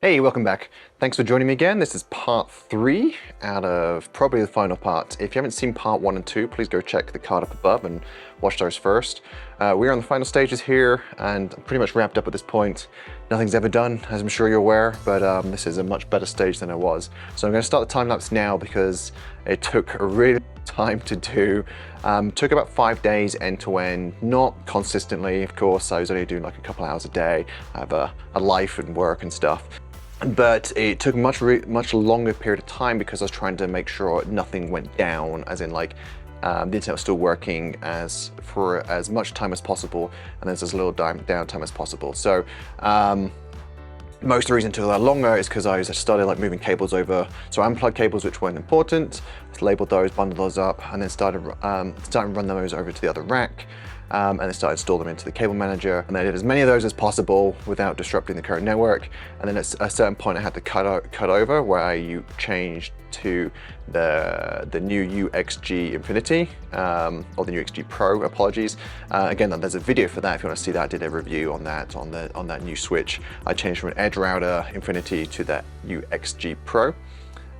Hey, welcome back. Thanks for joining me again. This is part 3 out of probably the final part. If you haven't seen part 1 and 2, please go check the card up above and watch those first. We're on the final stages here and pretty much wrapped up at this point. Nothing's ever done, as I'm sure you're aware, but this is a much better stage than it was. So I'm going to start the time lapse now because it took a really time to do. Took about 5 days end to end, not consistently, of course. I was only doing like a couple hours a day. I have a life and work and stuff. But it took much longer period of time because I was trying to make sure nothing went down, as in like the internet was still working for as much time as possible and there's as little downtime as possible. So most of the reason it took a lot longer is because I started like moving cables over. So I unplugged cables which weren't important, labeled those, bundled those up, and then started run those over to the other rack. And then started to install them into the cable manager. And I did as many of those as possible without disrupting the current network. And then at a certain point I had to cut over where I changed to the new UXG Infinity, or the new UXG-Pro, apologies. Again, there's a video for that if you want to see that. I did a review on that, on that new switch. I changed from an Edge router Infinity to that UXG-Pro.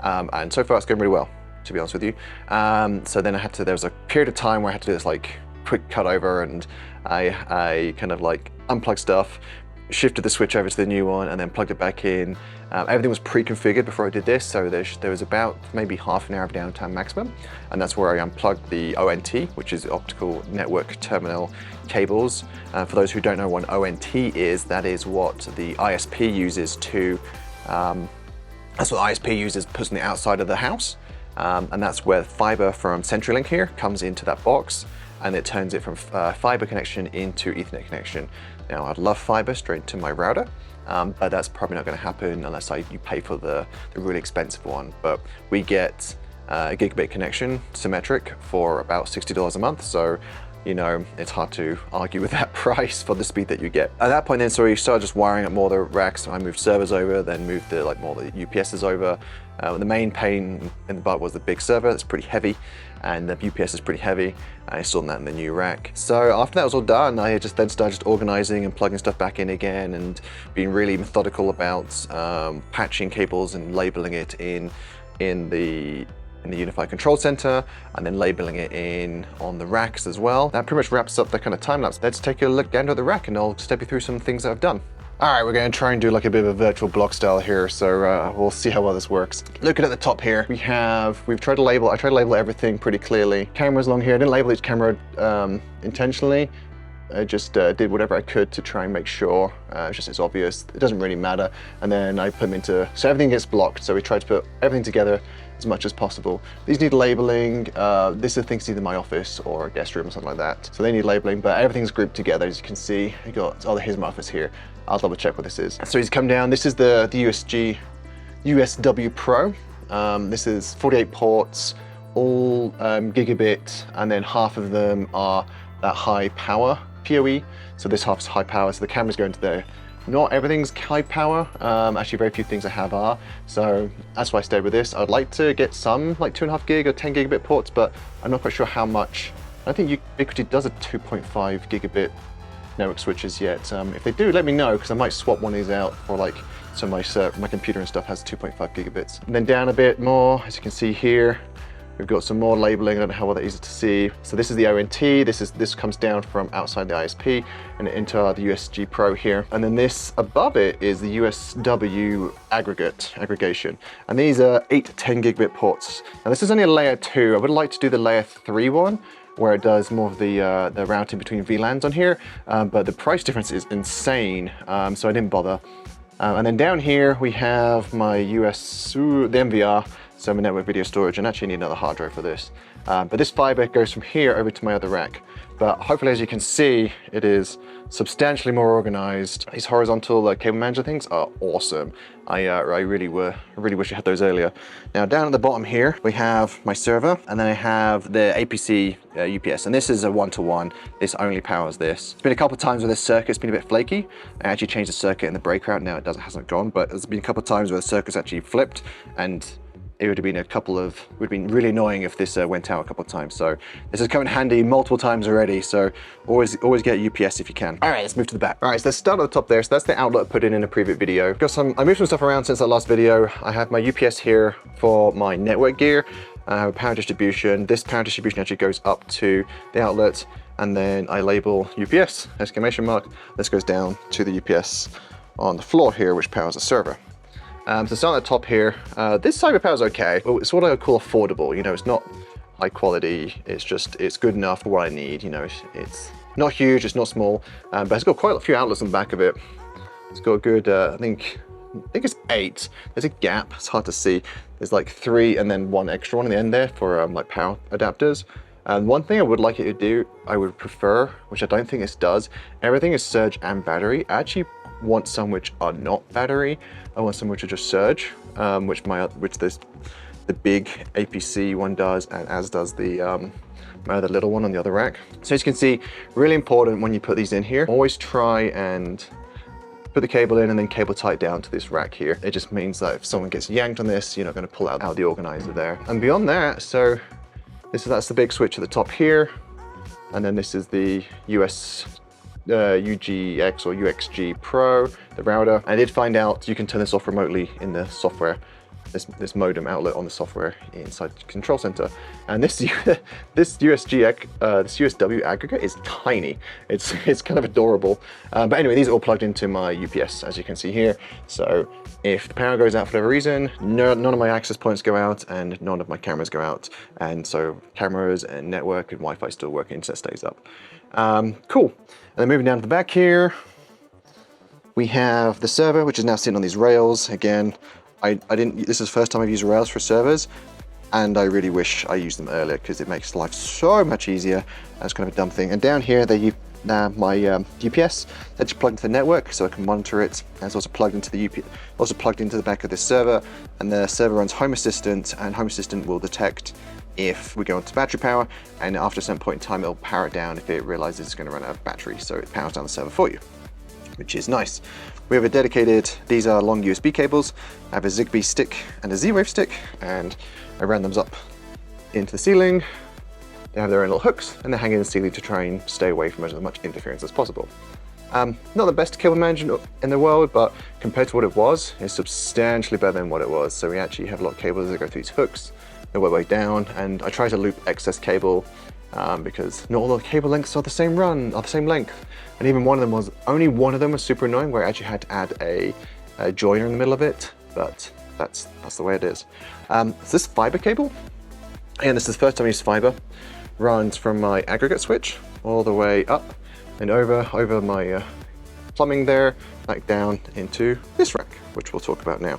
And so far it's going really well, to be honest with you. So then there was a period of time where I had to do this like quick cut over, and I kind of like unplugged stuff, shifted the switch over to the new one, and then plugged it back in. Everything was pre-configured before I did this, so there was about maybe half an hour of downtime maximum, and that's where I unplugged the ONT, which is Optical Network Terminal cables. For those who don't know what an ONT is, that is what the ISP uses to, puts on the outside of the house, and that's where fiber from CenturyLink here comes into that box, and it turns it from fiber connection into Ethernet connection. Now, I'd love fiber straight to my router, but that's probably not going to happen unless you pay for the really expensive one. But we get a gigabit connection, symmetric, for about $60 a month. So, you know, it's hard to argue with that price for the speed that you get. At that point then, so we started just wiring up more of the racks. I moved servers over, then moved more of the UPSs over. The main pain in the butt was the big server. It's pretty heavy, and the UPS is pretty heavy. I installed that in the new rack. So after that was all done, I then started organizing and plugging stuff back in again, and being really methodical about patching cables and labeling it in the Unified Control Center, and then labeling it in on the racks as well. That pretty much wraps up the kind of time lapse. Let's take a look down to the rack and I'll step you through some things that I've done. All right, we're going to try and do like a bit of a virtual block style here, so we'll see how well this works. Looking at the top here, I tried to label everything pretty clearly. Cameras along here, I didn't label each camera intentionally. I just did whatever I could to try and make sure it's obvious. It doesn't really matter. And then I put them into, so everything gets blocked. So we tried to put everything together as much as possible. These need labeling. This is things either my office or a guest room or something like that. So they need labeling, but everything's grouped together, as you can see. You got, here's my office here. I'll double check what this is. So he's come down. This is the USW-Pro. This is 48 ports, all gigabit, and then half of them are that high power PoE. So this half's high power, so the cameras go into there. Not everything's high power. Actually, very few things I have are. So that's why I stayed with this. I'd like to get some like 2.5 gig or 10 gigabit ports, but I'm not quite sure how much. I don't think Ubiquiti does a 2.5 gigabit network switches yet. If they do, let me know, because I might swap one of these out for like, so my computer and stuff has 2.5 gigabits. And then down a bit more, as you can see here, we've got some more labeling. I don't know how well that is to see. So this is the ONT. This comes down from outside the ISP and into the USG-Pro here. And then this above it is the USW-Aggregation. And these are 8 to 10 gigabit ports. Now this is only a layer 2. I would like to do the layer 3 one, where it does more of the routing between VLANs on here. But the price difference is insane, so I didn't bother. And then down here we have my the MVR, so my network video storage, and actually need another hard drive for this. But this fiber goes from here over to my other rack. But hopefully, as you can see, it is substantially more organized. These horizontal cable manager things are awesome. I really wish I had those earlier. Now down at the bottom here, we have my server, and then I have the APC UPS, and this is a 1-to-1. This only powers this. It's been a couple of times where the circuit's been a bit flaky. I actually changed the circuit in the breakout. Now it hasn't gone, but there's been a couple of times where the circuit's actually flipped, and it would have been really annoying if this went out a couple of times. So this has come in handy multiple times already. So always get UPS if you can. All right, let's move to the back. All right, so let's start at the top there. So that's the outlet I put in a previous video. I moved some stuff around since that last video. I have my UPS here for my network gear. I have a power distribution. This power distribution actually goes up to the outlet, and then I label UPS, exclamation mark. This goes down to the UPS on the floor here, which powers the server. So starting at the top here, this cyber power is okay. It's what I would call affordable. You know, it's not high quality. It's good enough for what I need. You know, it's not huge, it's not small, but it's got quite a few outlets on the back of it. It's got a good, I think it's 8. There's a gap, it's hard to see. There's like 3 and then 1 extra one in the end there for like power adapters. And one thing I would like it to do, I would prefer, which I don't think this does, everything is surge and battery. I actually want some which are not battery. I want some which are just surge, which the big APC one does, and as does the my other little one on the other rack. So as you can see, really important when you put these in here, always try and put the cable in and then cable tie it down to this rack here. It just means that if someone gets yanked on this, you're not going to pull out the organizer there. And beyond that, so that's the big switch at the top here, and then this is the UGX or UXG-Pro, the router. I did find out you can turn this off remotely in the software, this modem outlet on the software inside the control center. And this USW-Aggregate is tiny. It's kind of adorable. But anyway, these are all plugged into my UPS, as you can see here. So if the power goes out for whatever reason, none of my access points go out and none of my cameras go out. And so cameras and network and Wi-Fi still work, internet stays up. Cool. And then moving down to the back here, we have the server, which is now sitting on these rails. Again, this is the first time I've used rails for servers, and I really wish I used them earlier because it makes life so much easier. That's kind of a dumb thing. And down here, my UPS, that's plugged into the network so I can monitor it. And it's also plugged into the back of this server, and the server runs Home Assistant, and Home Assistant will detect if we go into battery power, and after a certain point in time, it'll power it down if it realizes it's going to run out of battery, so it powers down the server for you, which is nice. We have a dedicated, these are long USB cables. I have a ZigBee stick and a ZWave stick, and I ran them up into the ceiling. They have their own little hooks, and they're hanging in the ceiling to try and stay away from as much interference as possible. Not the best cable management in the world, but compared to what it was, it's substantially better than what it was. So we actually have a lot of cables that go through these hooks, they're way down, and I try to loop excess cable because not all the cable lengths are the same length. And even only one of them was super annoying, where I actually had to add a joiner in the middle of it, but that's the way it is. So this fiber cable, and this is the first time I used fiber, runs from my aggregate switch all the way up and over my plumbing there, back down into this rack, which we'll talk about now.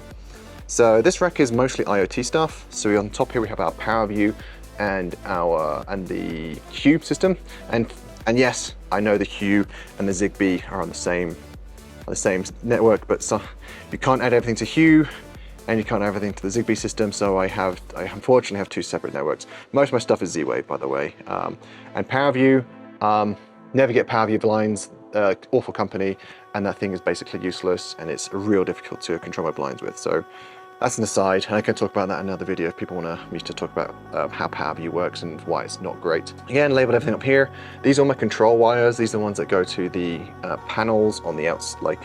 So this rack is mostly IoT stuff. So on top here we have our PowerView and the Hue system, and yes, I know the Hue and the ZigBee are on the same network, but you can't add everything to Hue and you can't add everything to the ZigBee system. So I unfortunately have 2 separate networks. Most of my stuff is ZWave, by the way, and PowerView. Never get PowerView blinds. Awful company, and that thing is basically useless, and it's real difficult to control my blinds with. So that's an aside, and I can talk about that in another video if people want me to talk about how PowerView works and why it's not great. Again, labeled everything up here. These are my control wires. These are the ones that go to the panels on the outs, like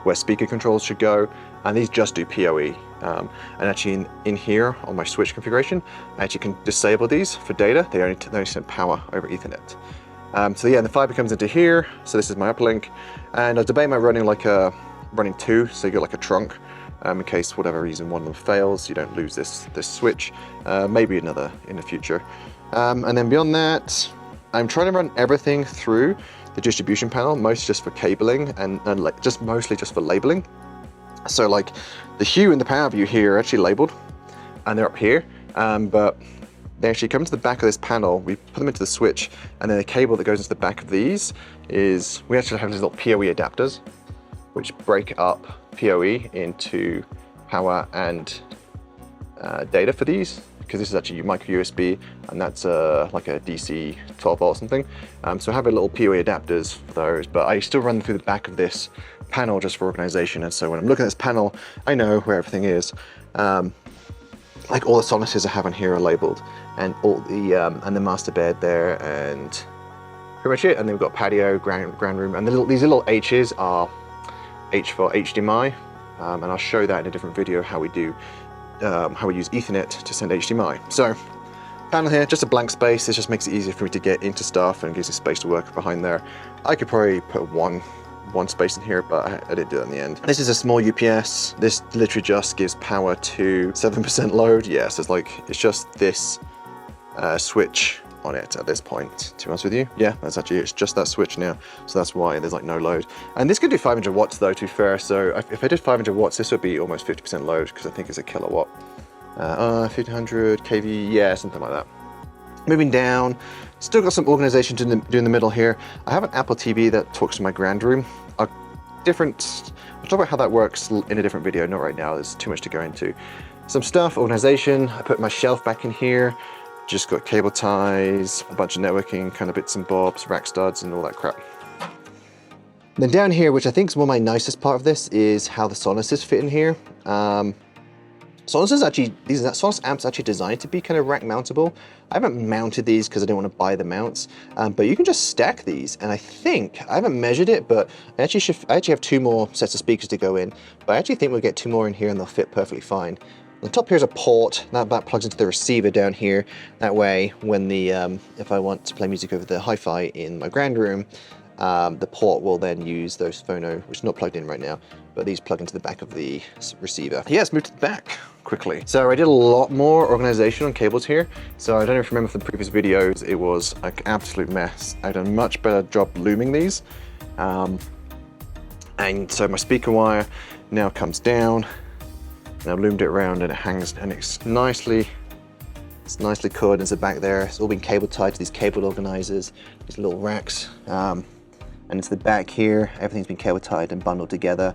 where speaker controls should go, and these just do PoE. And actually in here on my switch configuration, I actually can disable these for data. They only send power over Ethernet. So yeah, the fiber comes into here. So this is my uplink, and I debate about running 2, so you got like a trunk, in case for whatever reason one of them fails, you don't lose this switch. Maybe another in the future. And then beyond that, I'm trying to run everything through the distribution panel, mostly just for cabling and mostly just for labeling. So like the Hue and the PowerView here are actually labeled, and they're up here, but they actually come to the back of this panel. We put them into the switch, and then the cable that goes into the back of these is, we actually have these little PoE adapters, which break up PoE into power and data for these, because this is actually micro USB, and that's like a DC 12 volt or something. So I have a little PoE adapters for those, but I still run them through the back of this panel just for organization. And so when I'm looking at this panel, I know where everything is. like all the Sonuses I have on here are labeled, and all the and the master bed there, and pretty much it. And then we've got patio, grand room, and these little H's are H for HDMI, and I'll show that in a different video how we use Ethernet to send HDMI. So panel here, just a blank space. This just makes it easier for me to get into stuff and gives me space to work behind there. I could probably put one space in here, but I didn't do that in the end. This is a small UPS. This literally just gives power to 7% load. Yes, it's just this switch on it at this point, to be honest with you. Yeah, it's just that switch now. So that's why there's like no load. And this could do 500 watts though, to be fair. So if I did 500 watts, this would be almost 50% load, because I think it's a kilowatt. 1500 kV, yeah, something like that. Moving down, still got some organization to do in the middle here. I have an Apple TV that talks to my grand room. I'll talk about how that works in a different video, not right now, there's too much to go into. Some stuff, organization, I put my shelf back in here, just got cable ties, a bunch of networking, kind of bits and bobs, rack studs and all that crap. Then down here, which I think is one of my nicest part of this, is how the Sonuses fit in here. Sonos amps actually designed to be kind of rack mountable. I haven't mounted these because I didn't want to buy the mounts, but you can just stack these. And I haven't measured it, but I actually have 2 more sets of speakers to go in, but I actually think we'll get 2 more in here and they'll fit perfectly fine. On the top here's a port that plugs into the receiver down here. That way, when if I want to play music over the hi-fi in my grand room, the port will then use those phono, which is not plugged in right now, but these plug into the back of the receiver. Yeah, let's move to the back quickly. So I did a lot more organization on cables here. So I don't know if you remember from the previous videos, it was an absolute mess. I've done a much better job looming these. And so my speaker wire now comes down, and I've loomed it around and it hangs, and it's nicely coiled into the back there. It's all been cable tied to these cable organizers, these little racks. And into the back here, everything's been cable tied and bundled together.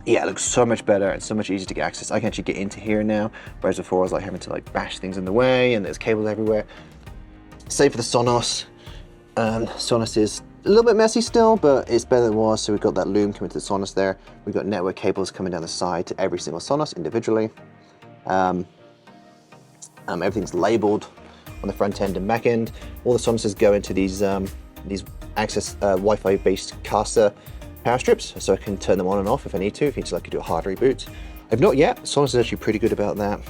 Yeah, it looks so much better and so much easier to get access. I can actually get into here now, whereas before I was like having to like bash things in the way and there's cables everywhere. Same for the Sonos. Sonos is a little bit messy still, but it's better than it was. So we've got that loom coming to the Sonos there. We've got network cables coming down the side to every single Sonos individually. Everything's labeled on the front end and back end. All the Sonuses go into these access Wi-Fi based caster power strips, so I can turn them on and off if I need to, if I need to like do a hard reboot. I've not yet. Sonos is actually pretty good about that.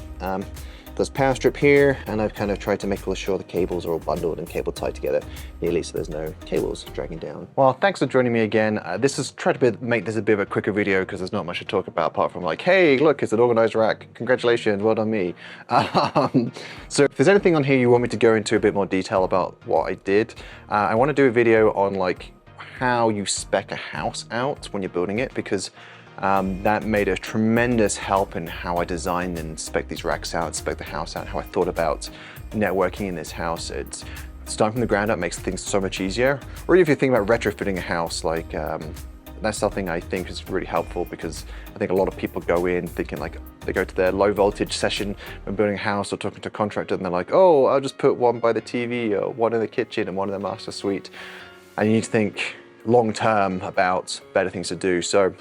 There's power strip here, and I've kind of tried to make sure the cables are all bundled and cable tied together nearly, so there's no cables dragging down. Well, thanks for joining me again. This is trying to make this a bit of a quicker video because there's not much to talk about apart from like, hey, look, it's an organized rack. Congratulations, well done me. So if there's anything on here you want me to go into a bit more detail about what I did, I want to do a video on like how you spec a house out when you're building it, because that made a tremendous help in how I designed and spec these racks out, spec the house out, how I thought about networking in this house. It's starting from the ground up makes things so much easier. Or if you think about retrofitting a house, like that's something I think is really helpful, because I think a lot of people go in thinking like they go to their low voltage session when building a house or talking to a contractor, and they're like, oh, I'll just put one by the TV or one in the kitchen and one in the master suite. And you need to think long term about better things to do. So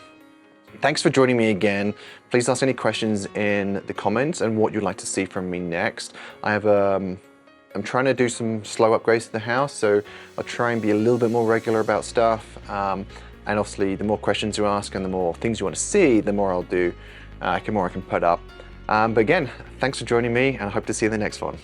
thanks for joining me again. Please ask any questions in the comments and what you'd like to see from me next. I have I'm trying to do some slow upgrades to the house, so I'll try and be a little bit more regular about stuff. And obviously, the more questions you ask and the more things you want to see, the more I'll do, the more I can put up. But again, thanks for joining me, and I hope to see you in the next one.